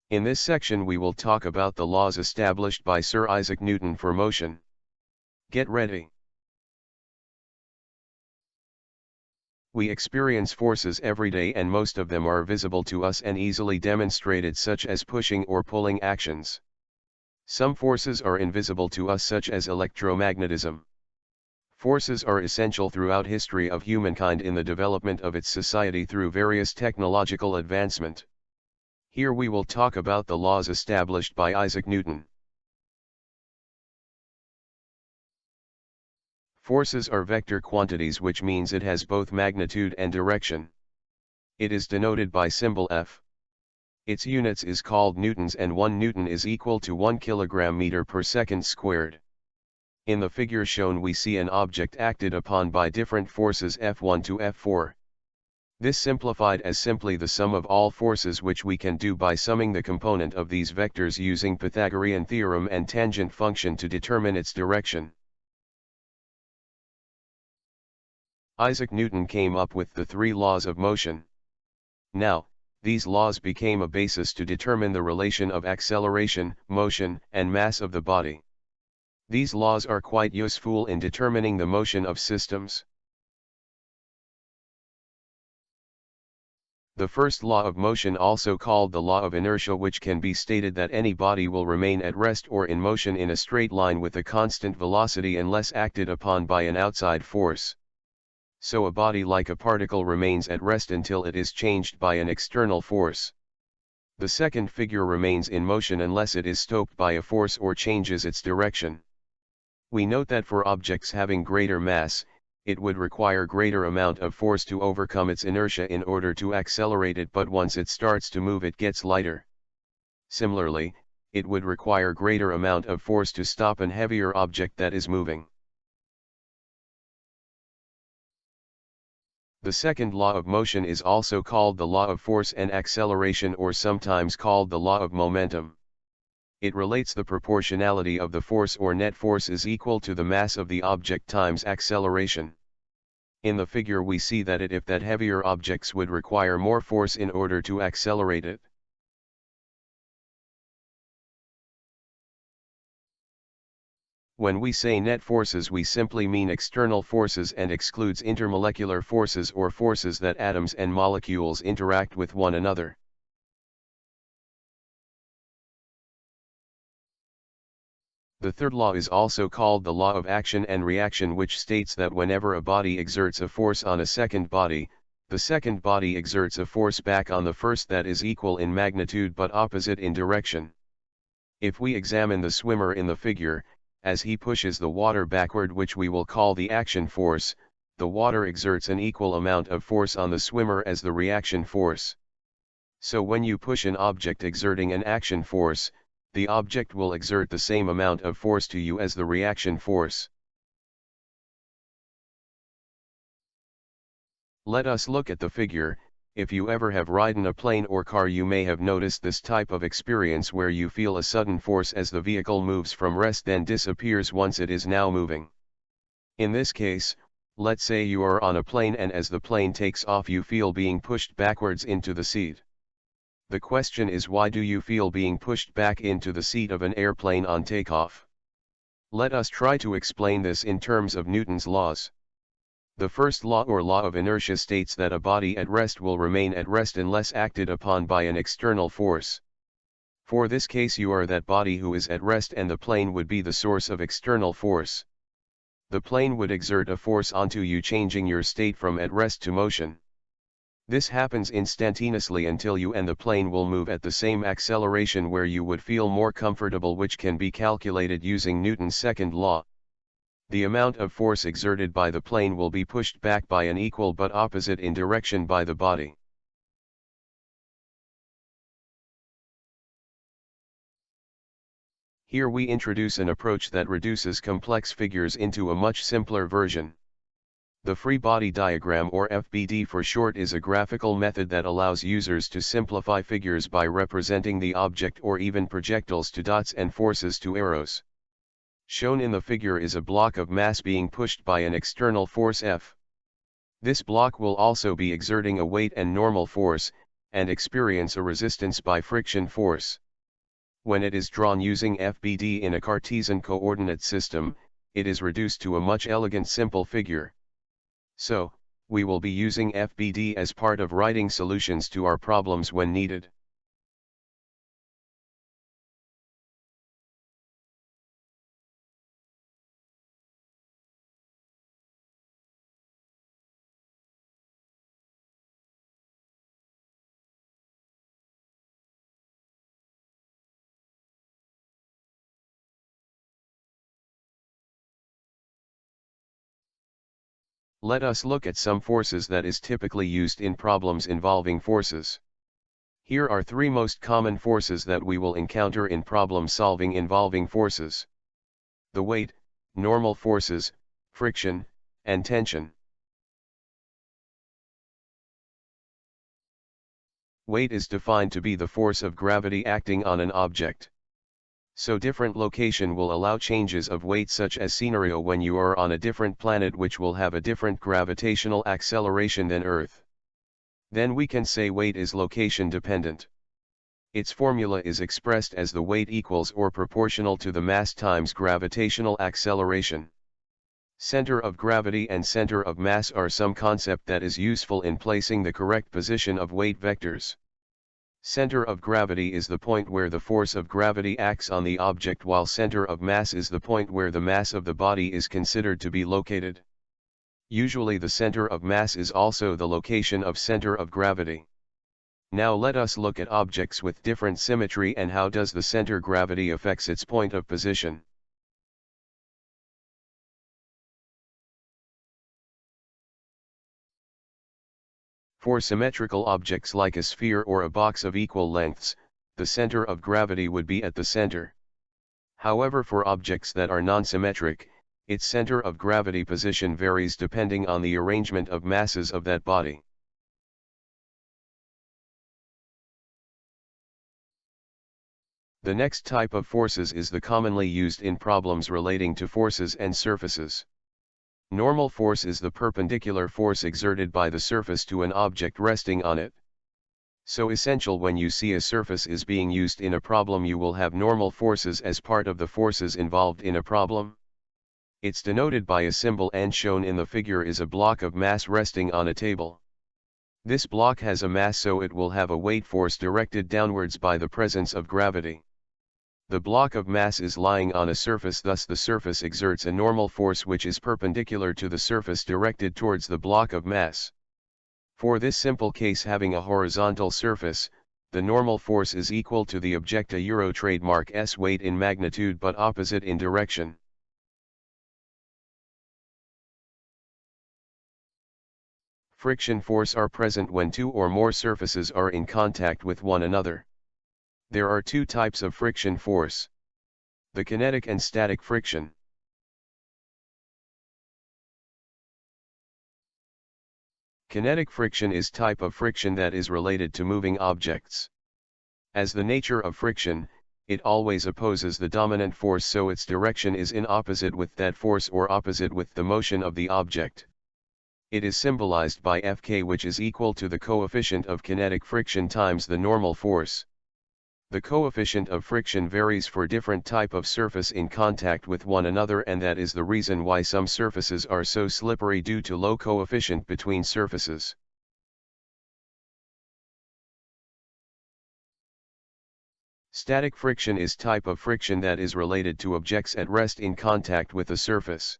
In this section we will talk about the laws established by Sir Isaac Newton for motion. Get ready. We experience forces every day and most of them are visible to us and easily demonstrated, such as pushing or pulling actions. Some forces are invisible to us, such as electromagnetism. Forces are essential throughout history of humankind in the development of its society through various technological advancement. Here we will talk about the laws established by Isaac Newton. Forces are vector quantities, which means it has both magnitude and direction. It is denoted by symbol F. Its units is called newtons, and 1 newton is equal to 1 kilogram meter per second squared. In the figure shown we see an object acted upon by different forces F1 to F4. This simplified as simply the sum of all forces, which we can do by summing the component of these vectors using Pythagorean theorem and tangent function to determine its direction. Isaac Newton came up with the 3 laws of motion. Now, these laws became a basis to determine the relation of acceleration, motion, and mass of the body. These laws are quite useful in determining the motion of systems. The first law of motion, also called the law of inertia, which can be stated that any body will remain at rest or in motion in a straight line with a constant velocity unless acted upon by an outside force. So a body like a particle remains at rest until it is changed by an external force. The second figure remains in motion unless it is stopped by a force or changes its direction. We note that for objects having greater mass, it would require greater amount of force to overcome its inertia in order to accelerate it, but once it starts to move it gets lighter. Similarly, it would require greater amount of force to stop an heavier object that is moving. The second law of motion is also called the law of force and acceleration, or sometimes called the law of momentum. It relates the proportionality of the force or net force is equal to the mass of the object times acceleration. In the figure we see that if that heavier objects would require more force in order to accelerate it. When we say net forces, we simply mean external forces and excludes intermolecular forces or forces that atoms and molecules interact with one another. The third law is also called the law of action and reaction, which states that whenever a body exerts a force on a second body, the second body exerts a force back on the first that is equal in magnitude but opposite in direction. If we examine the swimmer in the figure, as he pushes the water backward, which we will call the action force, the water exerts an equal amount of force on the swimmer as the reaction force. So when you push an object exerting an action force, the object will exert the same amount of force to you as the reaction force. Let us look at the figure. If you ever have ridden a plane or car, you may have noticed this type of experience where you feel a sudden force as the vehicle moves from rest then disappears once it is now moving. In this case, let's say you are on a plane and as the plane takes off you feel being pushed backwards into the seat. The question is, why do you feel being pushed back into the seat of an airplane on takeoff? Let us try to explain this in terms of Newton's laws. The first law or law of inertia states that a body at rest will remain at rest unless acted upon by an external force. For this case you are that body who is at rest and the plane would be the source of external force. The plane would exert a force onto you, changing your state from at rest to motion. This happens instantaneously until you and the plane will move at the same acceleration where you would feel more comfortable, which can be calculated using Newton's second law. The amount of force exerted by the plane will be pushed back by an equal but opposite in direction by the body. Here we introduce an approach that reduces complex figures into a much simpler version. The free body diagram, or FBD for short, is a graphical method that allows users to simplify figures by representing the object or even projectiles to dots and forces to arrows. Shown in the figure is a block of mass being pushed by an external force F. This block will also be exerting a weight and normal force, and experience a resistance by friction force. When it is drawn using FBD in a Cartesian coordinate system, it is reduced to a much elegant simple figure. So, we will be using FBD as part of writing solutions to our problems when needed. Let us look at some forces that is typically used in problems involving forces. Here are three most common forces that we will encounter in problem solving involving forces: the weight, normal forces, friction, and tension. Weight is defined to be the force of gravity acting on an object. So different location will allow changes of weight, such as scenario when you are on a different planet which will have a different gravitational acceleration than Earth. Then we can say weight is location dependent. Its formula is expressed as the weight equals or proportional to the mass times gravitational acceleration. Center of gravity and center of mass are some concept that is useful in placing the correct position of weight vectors. Center of gravity is the point where the force of gravity acts on the object, while center of mass is the point where the mass of the body is considered to be located. Usually the center of mass is also the location of center of gravity. Now let us look at objects with different symmetry and how does the center gravity affects its point of position. For symmetrical objects like a sphere or a box of equal lengths, the center of gravity would be at the center. However, for objects that are non-symmetric, its center of gravity position varies depending on the arrangement of masses of that body. The next type of forces is the commonly used in problems relating to forces and surfaces. Normal force is the perpendicular force exerted by the surface to an object resting on it. So essential when you see a surface is being used in a problem, you will have normal forces as part of the forces involved in a problem. It's denoted by a symbol and shown in the figure is a block of mass resting on a table. This block has a mass, so it will have a weight force directed downwards by the presence of gravity. The block of mass is lying on a surface, thus the surface exerts a normal force which is perpendicular to the surface directed towards the block of mass. For this simple case, having a horizontal surface, the normal force is equal to the objecta Euro trademark S weight in magnitude but opposite in direction. Friction force are present when two or more surfaces are in contact with one another. There are two types of friction force: the kinetic and static friction. Kinetic friction is type of friction that is related to moving objects. As the nature of friction, it always opposes the dominant force, so its direction is in opposite with that force or opposite with the motion of the object. It is symbolized by Fk, which is equal to the coefficient of kinetic friction times the normal force. The coefficient of friction varies for different type of surface in contact with one another, and that is the reason why some surfaces are so slippery due to low coefficient between surfaces. Static friction is type of friction that is related to objects at rest in contact with a surface.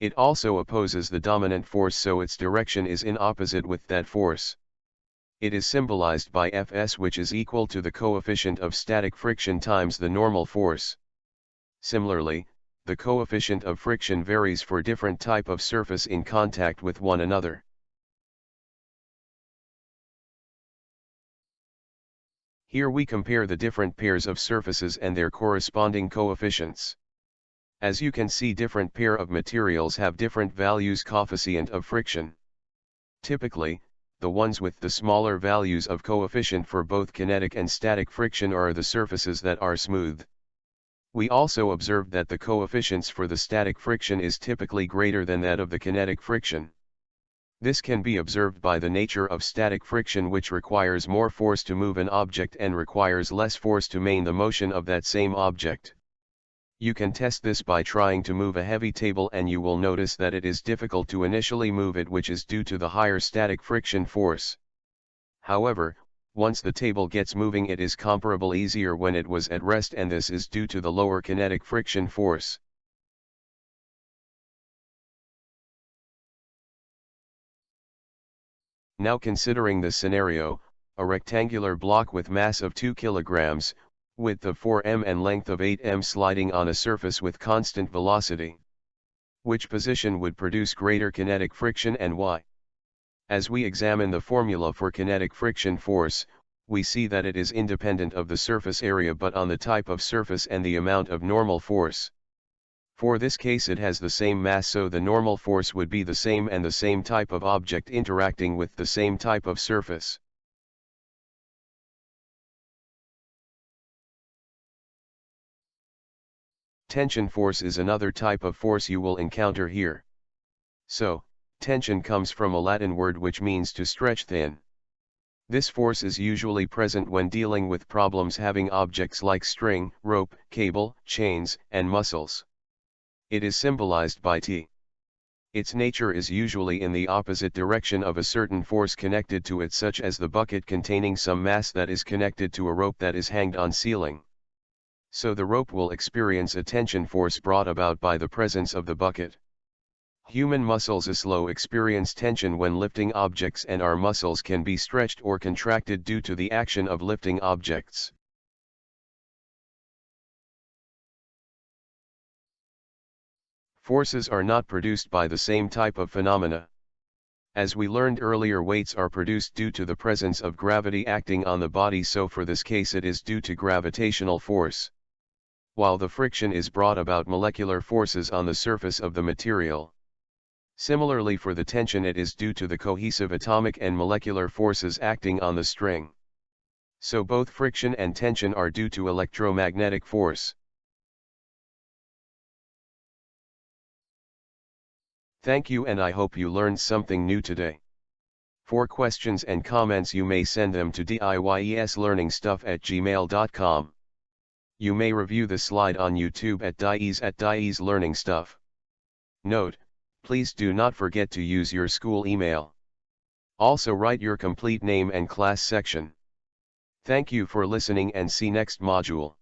It also opposes the dominant force, so its direction is in opposite with that force. It is symbolized by Fs, which is equal to the coefficient of static friction times the normal force. Similarly, the coefficient of friction varies for different type of surface in contact with one another. Here we compare the different pairs of surfaces and their corresponding coefficients. As you can see, different pair of materials have different values coefficient of friction. Typically, the ones with the smaller values of coefficient for both kinetic and static friction are the surfaces that are smooth. We also observed that the coefficients for the static friction is typically greater than that of the kinetic friction. This can be observed by the nature of static friction, which requires more force to move an object and requires less force to maintain the motion of that same object. You can test this by trying to move a heavy table, and you will notice that it is difficult to initially move it, which is due to the higher static friction force. However, once the table gets moving, it is comparable easier when it was at rest, and this is due to the lower kinetic friction force. Now, considering this scenario, a rectangular block with mass of 2 kg, width of 4 m and length of 8 m sliding on a surface with constant velocity. Which position would produce greater kinetic friction and why? As we examine the formula for kinetic friction force, we see that it is independent of the surface area but on the type of surface and the amount of normal force. For this case it has the same mass, so the normal force would be the same and the same type of object interacting with the same type of surface. Tension force is another type of force you will encounter here. So, tension comes from a Latin word which means to stretch thin. This force is usually present when dealing with problems having objects like string, rope, cable, chains, and muscles. It is symbolized by T. Its nature is usually in the opposite direction of a certain force connected to it, such as the bucket containing some mass that is connected to a rope that is hanged on ceiling. So the rope will experience a tension force brought about by the presence of the bucket. Human muscles also experience tension when lifting objects, and our muscles can be stretched or contracted due to the action of lifting objects. Forces are not produced by the same type of phenomena. As we learned earlier, weights are produced due to the presence of gravity acting on the body, so for this case it is due to gravitational force. While the friction is brought about molecular forces on the surface of the material. Similarly, for the tension it is due to the cohesive atomic and molecular forces acting on the string. So both friction and tension are due to electromagnetic force. Thank you, and I hope you learned something new today. For questions and comments you may send them to diyeslearningstuff@gmail.com. You may review the slide on YouTube at Diyes Learning Stuff. Note, please do not forget to use your school email. Also write your complete name and class section. Thank you for listening, and see next module.